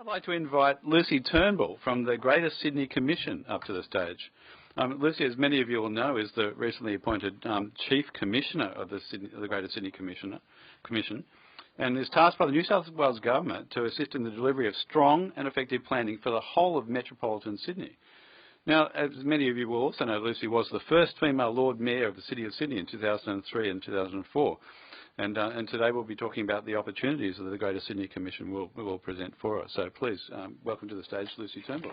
I'd like to invite Lucy Turnbull from the Greater Sydney Commission up to the stage. Lucy, as many of you will know, is the recently appointed Chief Commissioner of the Greater Sydney Commission and is tasked by the New South Wales Government to assist in the delivery of strong and effective planning for the whole of metropolitan Sydney. Now, as many of you will also know, Lucy was the first female Lord Mayor of the City of Sydney in 2003 and 2004. And today we'll be talking about the opportunities that the Greater Sydney Commission will present for us. So please, welcome to the stage, Lucy Turnbull.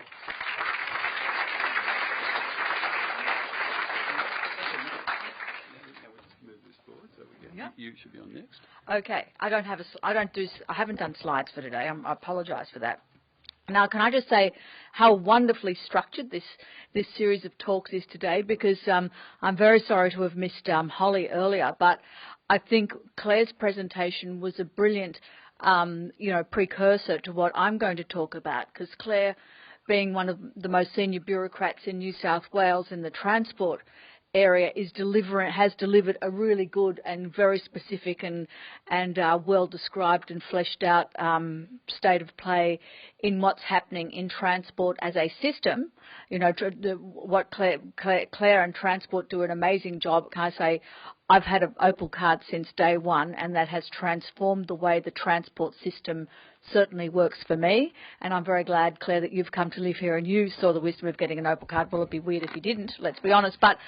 You should be on next. Okay, I haven't done slides for today. I apologise for that. Now, can I just say how wonderfully structured this series of talks is today? Because I'm very sorry to have missed Holly earlier, but I think Claire's presentation was a brilliant, precursor to what I'm going to talk about. Because Claire, being one of the most senior bureaucrats in New South Wales in the transport area, has delivered a really good and very specific and well described and fleshed out state of play in what's happening in transport as a system. You know, what Claire and Transport do an amazing job. Can I say, I've had an Opal card since day one, and that has transformed the way the transport system certainly works for me. And I'm very glad, Claire, that you've come to live here and you saw the wisdom of getting an Opal card. Well, it'd be weird if you didn't, let's be honest. But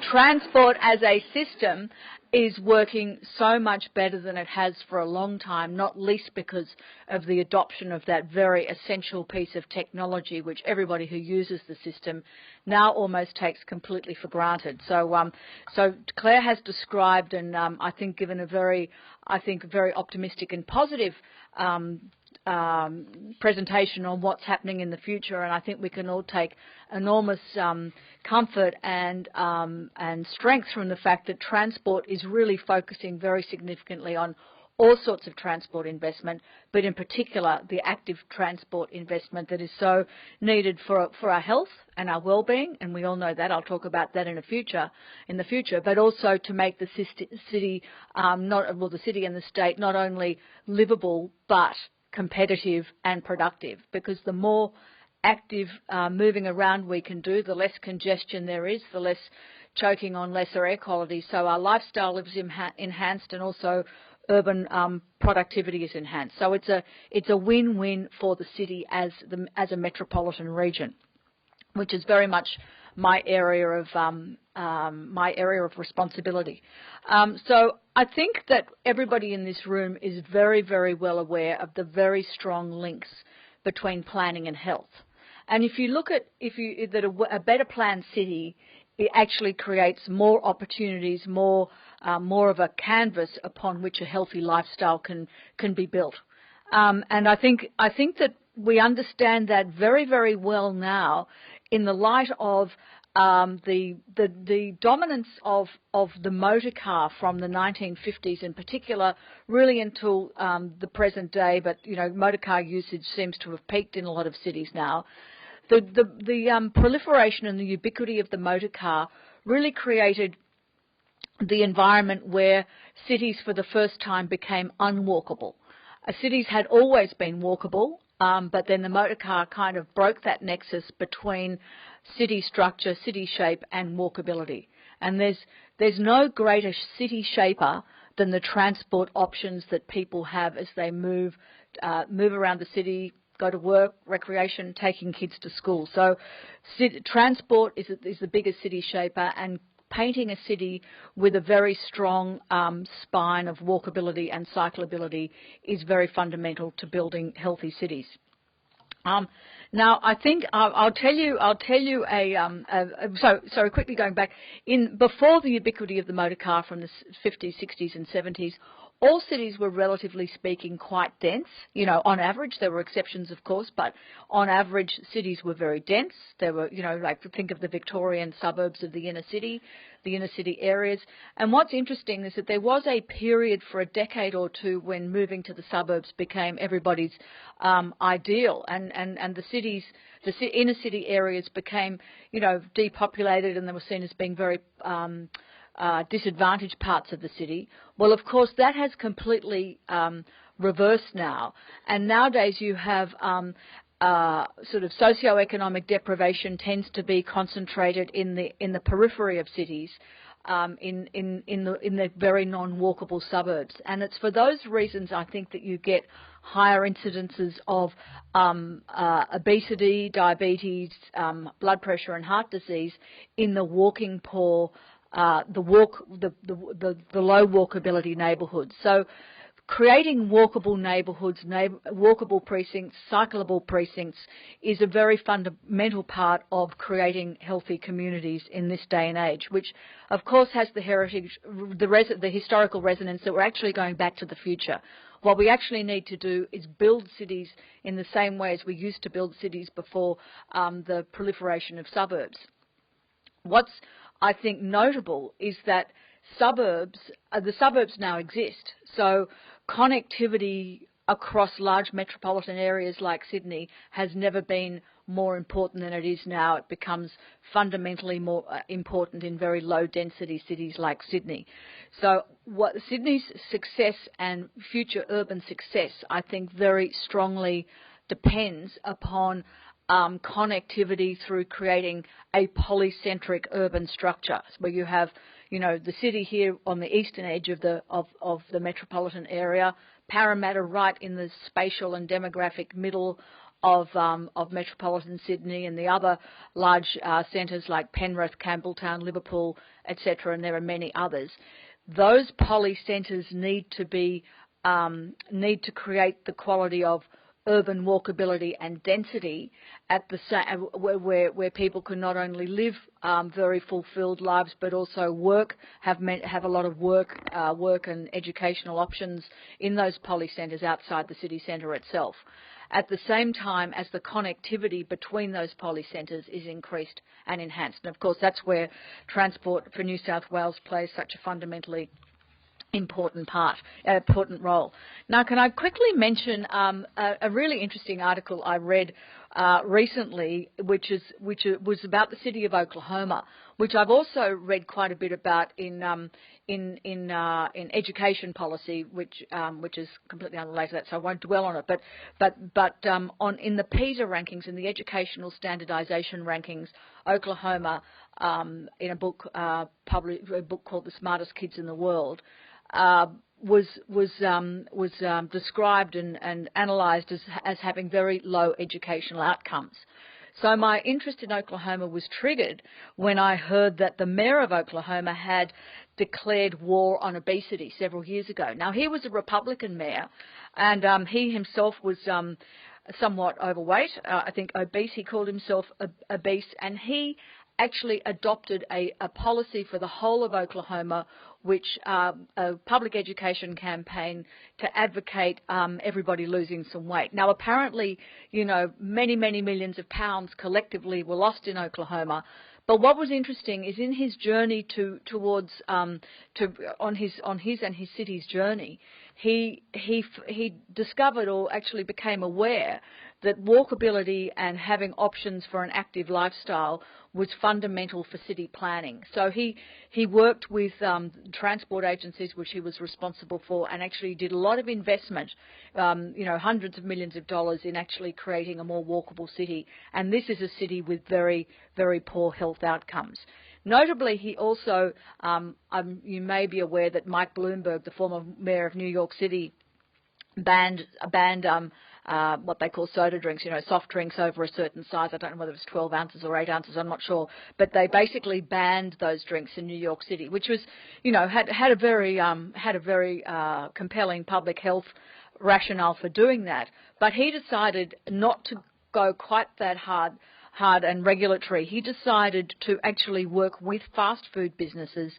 transport as a system is working so much better than it has for a long time, not least because of the adoption of that very essential piece of technology which everybody who uses the system now almost takes completely for granted. So Claire has described and I think given a very optimistic and positive presentation on what's happening in the future, and I think we can all take enormous comfort and strength from the fact that transport is really focusing very significantly on all sorts of transport investment, but in particular the active transport investment that is so needed for our health and our well-being, and we all know that. I'll talk about that in the future, but also to make the city, the city and the state not only livable but competitive and productive, because the more active moving around we can do, the less congestion there is, the less choking on lesser air quality. So our lifestyle is enhanced, and also urban productivity is enhanced. So it's a win-win for the city as a metropolitan region, which is very much my area of responsibility. So I think that everybody in this room is very, very well aware of the very strong links between planning and health. And if you look at a better planned city, it actually creates more opportunities, more of a canvas upon which a healthy lifestyle can be built. And I think that we understand that very, very well now in the light of the dominance of the motor car from the 1950s in particular, really until the present day. But motor car usage seems to have peaked in a lot of cities now. The proliferation and the ubiquity of the motor car really created the environment where cities for the first time became unwalkable. Cities had always been walkable, but then the motor car kind of broke that nexus between city structure, city shape and walkability. And there's no greater city shaper than the transport options that people have as they move around the city, go to work, recreation, taking kids to school. So transport is the biggest city shaper, and painting a city with a very strong spine of walkability and cyclability is very fundamental to building healthy cities. Now, I think I'll tell you so quickly going back, before the ubiquity of the motor car from the 50s, 60s and 70s, all cities were relatively speaking quite dense. On average, there were exceptions, of course, but on average, cities were very dense. There were, like think of the Victorian suburbs of the inner city areas. And what's interesting is that there was a period for a decade or two when moving to the suburbs became everybody's ideal, and the inner city areas became, depopulated, and they were seen as being very disadvantaged parts of the city. Well, of course, that has completely reversed now. And nowadays you have sort of socioeconomic deprivation tends to be concentrated in the periphery of cities, in the very non-walkable suburbs. And it's for those reasons I think that you get higher incidences of obesity, diabetes, blood pressure and heart disease in the walking poor, the low walkability neighbourhoods. So creating walkable neighbourhoods, walkable precincts, cyclable precincts is a very fundamental part of creating healthy communities in this day and age, which of course has the heritage, the historical resonance that we're actually going back to the future. What we actually need to do is build cities in the same way as we used to build cities before the proliferation of suburbs. What's, I think, notable is that the suburbs now exist. So connectivity across large metropolitan areas like Sydney has never been more important than it is now. It becomes fundamentally more important in very low density cities like Sydney. So what Sydney's success and future urban success, I think, very strongly depends upon connectivity through creating a polycentric urban structure where you have, you know, the city here on the eastern edge of the metropolitan area, Parramatta right in the spatial and demographic middle of metropolitan Sydney, and the other large centres like Penrith, Campbelltown, Liverpool, etc., and there are many others. Those poly centres need to create the quality of urban walkability and density at the where people can not only live very fulfilled lives but also work, have a lot of work and educational options in those poly centres outside the city centre itself. At the same time as the connectivity between those poly centres is increased and enhanced. And of course that's where Transport for New South Wales plays such a fundamentally important role. Now, can I quickly mention a really interesting article I read recently, which was about the city of Oklahoma, which I've also read quite a bit about in education policy, which is completely unrelated to that, so I won't dwell on it. But in the PISA rankings, in the educational standardization rankings, Oklahoma, in a book called The Smartest Kids in the World, was described and analysed as having very low educational outcomes. So my interest in Oklahoma was triggered when I heard that the mayor of Oklahoma had declared war on obesity several years ago. Now, he was a Republican mayor, and he himself was somewhat overweight, I think obese. He called himself obese, and he actually adopted a policy for the whole of Oklahoma, which a public education campaign to advocate everybody losing some weight. Now, apparently, you know, many millions of pounds collectively were lost in Oklahoma. But what was interesting is in his journey on his and his city's journey, he discovered, or actually became aware, that walkability and having options for an active lifestyle was fundamental for city planning. So he worked with transport agencies, which he was responsible for, and actually did a lot of investment, hundreds of millions of dollars in actually creating a more walkable city. And this is a city with very, very poor health outcomes. Notably, he also, you may be aware that Mike Bloomberg, the former mayor of New York City, banned what they call soda drinks, soft drinks over a certain size. I don't know whether it was 12 ounces or 8 ounces, I'm not sure. But they basically banned those drinks in New York City, which was, had a very compelling public health rationale for doing that. But he decided not to go quite that hard and regulatory. He decided to actually work with fast food businesses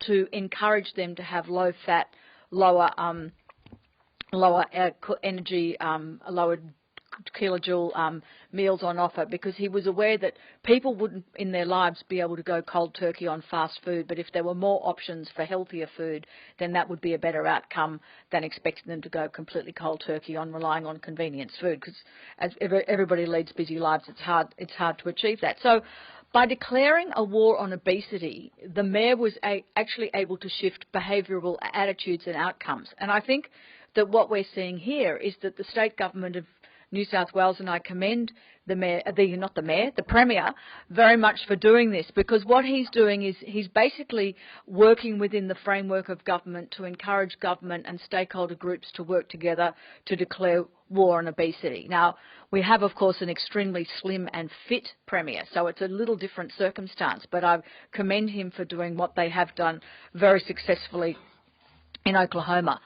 to encourage them to have low fat, lower energy, lower kilojoule meals on offer, because he was aware that people wouldn't in their lives be able to go cold turkey on fast food, but if there were more options for healthier food, then that would be a better outcome than expecting them to go completely cold turkey on relying on convenience food, because as everybody leads busy lives, it's hard to achieve that. So by declaring a war on obesity, the mayor was actually able to shift behavioural attitudes and outcomes. And I think that what we're seeing here is that the state government of New South Wales, and I commend the Premier, very much for doing this, because what he's doing is he's basically working within the framework of government to encourage government and stakeholder groups to work together to declare war on obesity. Now, we have, of course, an extremely slim and fit Premier, so it's a little different circumstance, but I commend him for doing what they have done very successfully in Oklahoma.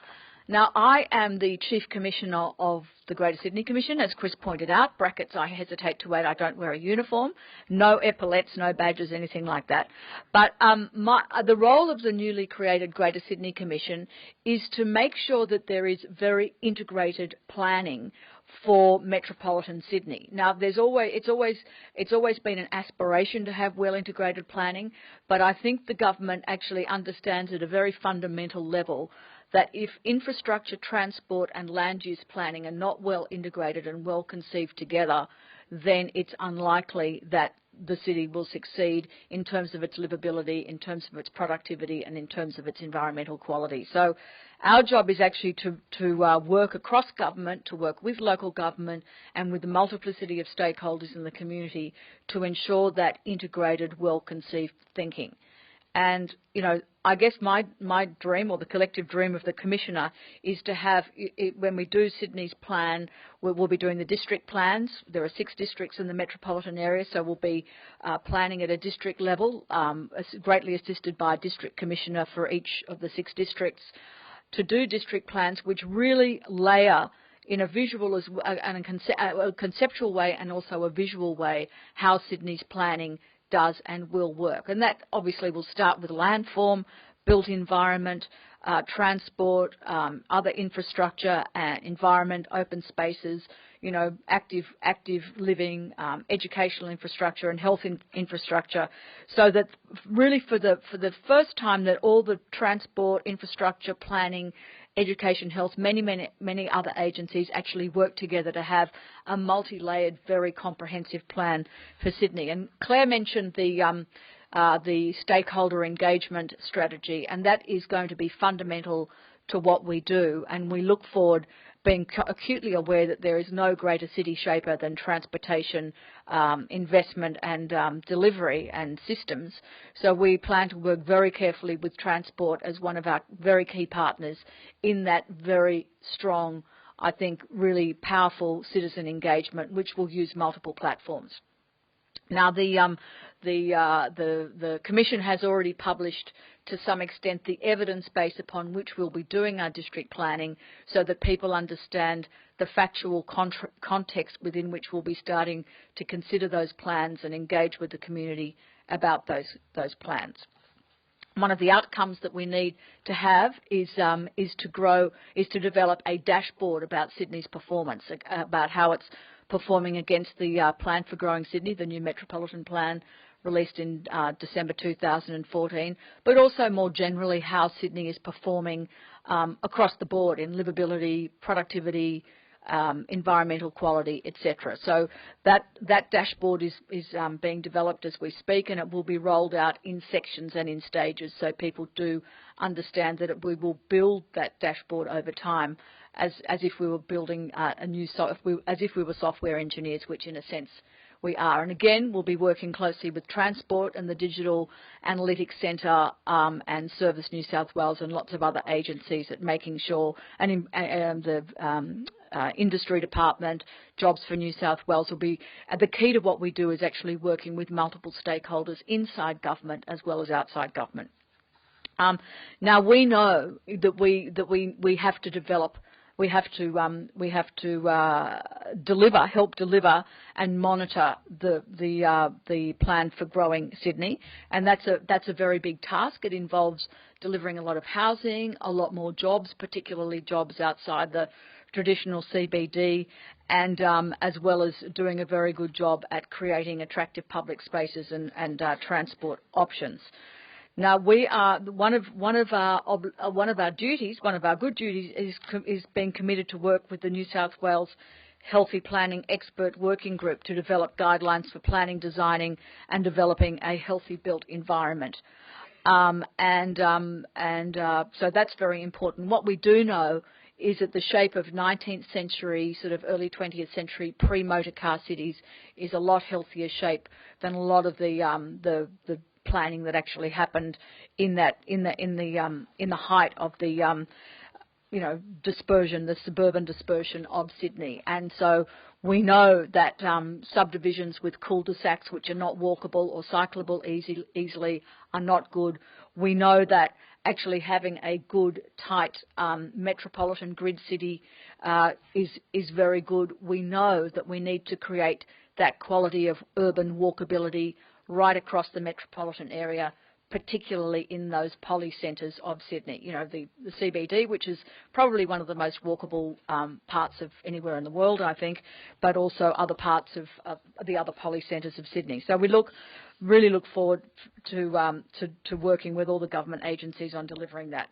Now, I am the Chief Commissioner of the Greater Sydney Commission, as Chris pointed out. Brackets, I hesitate to add, I don't wear a uniform. No epaulets, no badges, anything like that. But the role of the newly created Greater Sydney Commission is to make sure that there is very integrated planning for metropolitan Sydney. Now, it's always been an aspiration to have well-integrated planning, but I think the government actually understands at a very fundamental level that if infrastructure, transport and land use planning are not well integrated and well conceived together, then it's unlikely that the city will succeed in terms of its livability, in terms of its productivity and in terms of its environmental quality. So our job is actually to work across government, to work with local government and with the multiplicity of stakeholders in the community to ensure that integrated, well-conceived thinking. And, you know, I guess my dream, or the collective dream of the Commissioner, is to have, when we do Sydney's plan, we'll be doing the district plans. There are 6 districts in the metropolitan area, so we'll be planning at a district level, greatly assisted by a district commissioner for each of the 6 districts, to do district plans which really layer in a visual and a conceptual way and also a visual way how Sydney's planning does and will work. And that obviously will start with landform, built environment, transport, other infrastructure, environment, open spaces, you know, active living, educational infrastructure and health infrastructure, so that really for the first time that all the transport, infrastructure, planning, education, health, many other agencies actually work together to have a multi-layered, very comprehensive plan for Sydney. And Claire mentioned the stakeholder engagement strategy, and that is going to be fundamental to what we do. And we look forward, being acutely aware that there is no greater city shaper than transportation, investment and delivery and systems. So we plan to work very carefully with transport as one of our very key partners in that very strong, I think, really powerful citizen engagement, which will use multiple platforms. Now, the Commission has already published, to some extent, the evidence base upon which we'll be doing our district planning, so that people understand the factual context within which we'll be starting to consider those plans and engage with the community about those plans. One of the outcomes that we need to have is to develop a dashboard about Sydney's performance, about how it's performing against the Plan for Growing Sydney, the new Metropolitan Plan released in December 2014, but also more generally how Sydney is performing across the board in livability, productivity, environmental quality, etc. So that dashboard is being developed as we speak, and it will be rolled out in sections and in stages, so people do understand that we will build that dashboard over time, as if we were building as if we were software engineers, which in a sense we are. And again, we'll be working closely with Transport and the Digital Analytics Centre and Service New South Wales and lots of other agencies at making sure, and the Industry Department, Jobs for New South Wales will be, the key to what we do is actually working with multiple stakeholders inside government as well as outside government. Now we know that we have to develop. We have to help deliver and monitor the plan for growing Sydney, and that's a very big task. It involves delivering a lot of housing, a lot more jobs, particularly jobs outside the traditional CBD, and as well as doing a very good job at creating attractive public spaces and transport options. Now, we are one of our good duties is being committed to work with the New South Wales Healthy Planning Expert Working Group to develop guidelines for planning, designing, and developing a healthy built environment. So that's very important. What we do know is that the shape of 19th century, sort of early 20th century pre-motor car cities is a lot healthier shape than a lot of the planning that actually happened in the height of the dispersion, the suburban dispersion of Sydney. And so we know that subdivisions with cul-de-sacs which are not walkable or cyclable easily are not good. We know that actually having a good, tight metropolitan grid city is very good. We know that we need to create that quality of urban walkability right across the metropolitan area, particularly in those polycentres of Sydney. The CBD, which is probably one of the most walkable parts of anywhere in the world, I think, but also other parts of the other polycentres of Sydney. So we really look forward to working with all the government agencies on delivering that.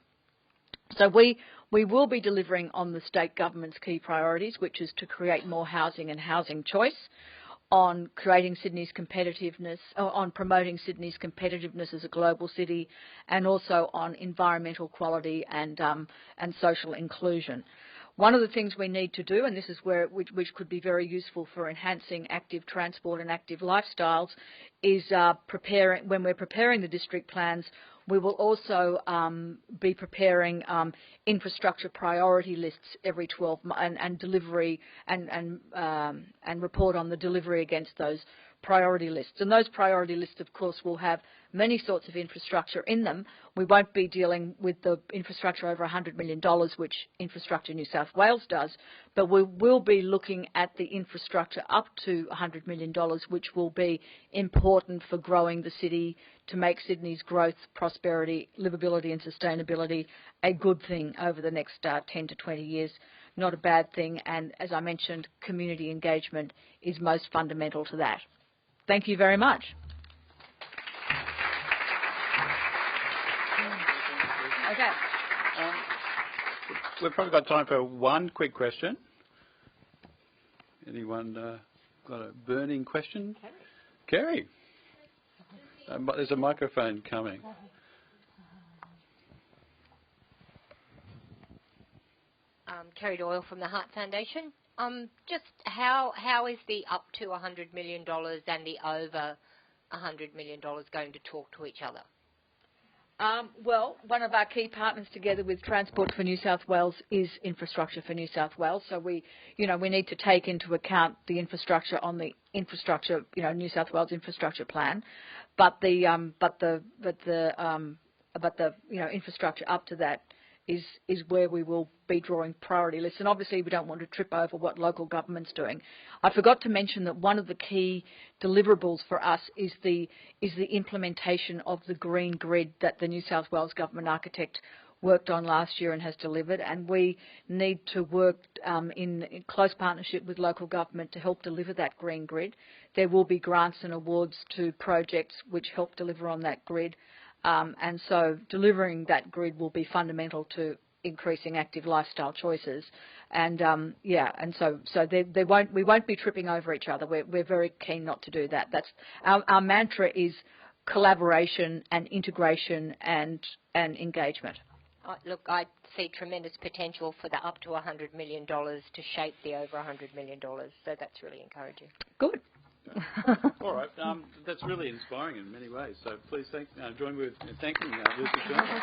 So we will be delivering on the state government's key priorities, which is to create more housing and housing choice, on creating Sydney's competitiveness, on promoting Sydney's competitiveness as a global city, and also on environmental quality and social inclusion. One of the things we need to do, and this is which could be very useful for enhancing active transport and active lifestyles, is when we're preparing the district plans, we will also be preparing infrastructure priority lists every 12 months and delivery and report on the delivery against those priority lists. And those priority lists, of course, will have many sorts of infrastructure in them. We won't be dealing with the infrastructure over $100 million, which Infrastructure New South Wales does, but we will be looking at the infrastructure up to $100 million, which will be important for growing the city, to make Sydney's growth, prosperity, livability and sustainability a good thing over the next 10 to 20 years. Not a bad thing, and as I mentioned, community engagement is most fundamental to that. Thank you very much. Okay. We've probably got time for one quick question. Anyone got a burning question? Kerry. There's a microphone coming. Kerry Doyle from the Heart Foundation. Just how is the up to $100 million and the over $100 million going to talk to each other? Well, one of our key partners together with Transport for New South Wales is Infrastructure for New South Wales. So we need to take into account the infrastructure on the infrastructure, New South Wales infrastructure plan, but the infrastructure up to that is where we will be drawing priority lists. And obviously we don't want to trip over what local government's doing. I forgot to mention that one of the key deliverables for us is the implementation of the green grid that the New South Wales government architect worked on last year and has delivered, and we need to work in close partnership with local government to help deliver that green grid. There will be grants and awards to projects which help deliver on that grid. And so delivering that grid will be fundamental to increasing active lifestyle choices. And we won't be tripping over each other. We're very keen not to do that. That's our mantra is collaboration and integration and engagement. Look, I see tremendous potential for the up to $100 million to shape the over $100 million. So that's really encouraging. Good. All right. That's really inspiring in many ways. So please join me with thanking Lucy Turnbull.